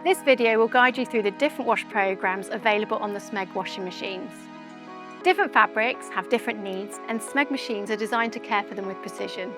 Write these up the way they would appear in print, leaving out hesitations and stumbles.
This video will guide you through the different wash programs available on the Smeg washing machines. Different fabrics have different needs, and Smeg machines are designed to care for them with precision.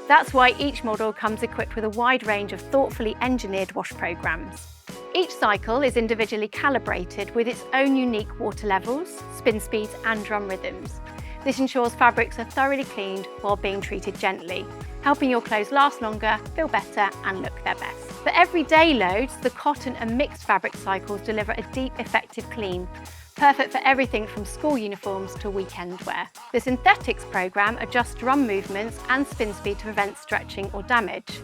That's why each model comes equipped with a wide range of thoughtfully engineered wash programs. Each cycle is individually calibrated with its own unique water levels, spin speeds and drum rhythms. This ensures fabrics are thoroughly cleaned while being treated gently, helping your clothes last longer, feel better and look their best. For everyday loads, the cotton and mixed fabric cycles deliver a deep, effective clean, perfect for everything from school uniforms to weekend wear. The synthetics program adjusts drum movements and spin speed to prevent stretching or damage,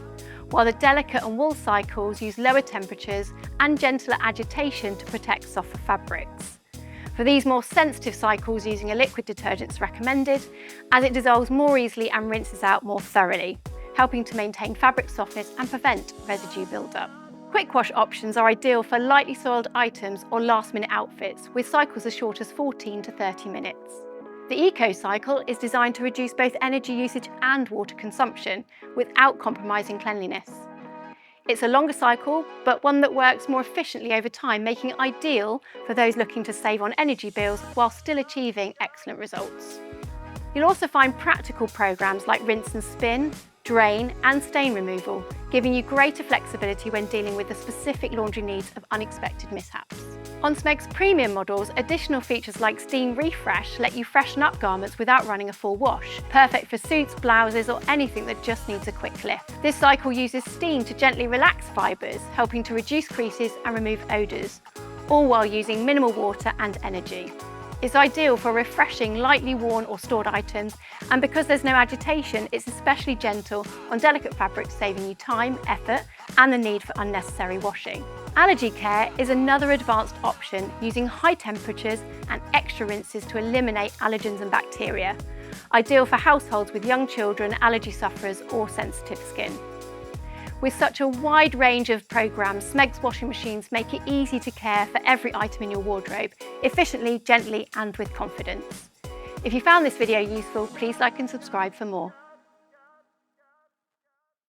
while the delicate and wool cycles use lower temperatures and gentler agitation to protect softer fabrics. For these more sensitive cycles, using a liquid detergent is recommended, as it dissolves more easily and rinses out more thoroughly, helping to maintain fabric softness and prevent residue buildup. Quick wash options are ideal for lightly soiled items or last-minute outfits, with cycles as short as 14 to 30 minutes. The Eco Cycle is designed to reduce both energy usage and water consumption without compromising cleanliness. It's a longer cycle, but one that works more efficiently over time, making it ideal for those looking to save on energy bills while still achieving excellent results. You'll also find practical programs like rinse and spin, drain and stain removal, giving you greater flexibility when dealing with the specific laundry needs of unexpected mishaps. On Smeg's premium models, additional features like steam refresh let you freshen up garments without running a full wash, perfect for suits, blouses or anything that just needs a quick lift. This cycle uses steam to gently relax fibres, helping to reduce creases and remove odours, all while using minimal water and energy. It's ideal for refreshing lightly worn or stored items, and because there's no agitation, it's especially gentle on delicate fabrics, saving you time, effort and the need for unnecessary washing. Allergy care is another advanced option, using high temperatures and extra rinses to eliminate allergens and bacteria. Ideal for households with young children, allergy sufferers or sensitive skin. With such a wide range of programs, Smeg's washing machines make it easy to care for every item in your wardrobe, efficiently, gently and with confidence. If you found this video useful, please like and subscribe for more.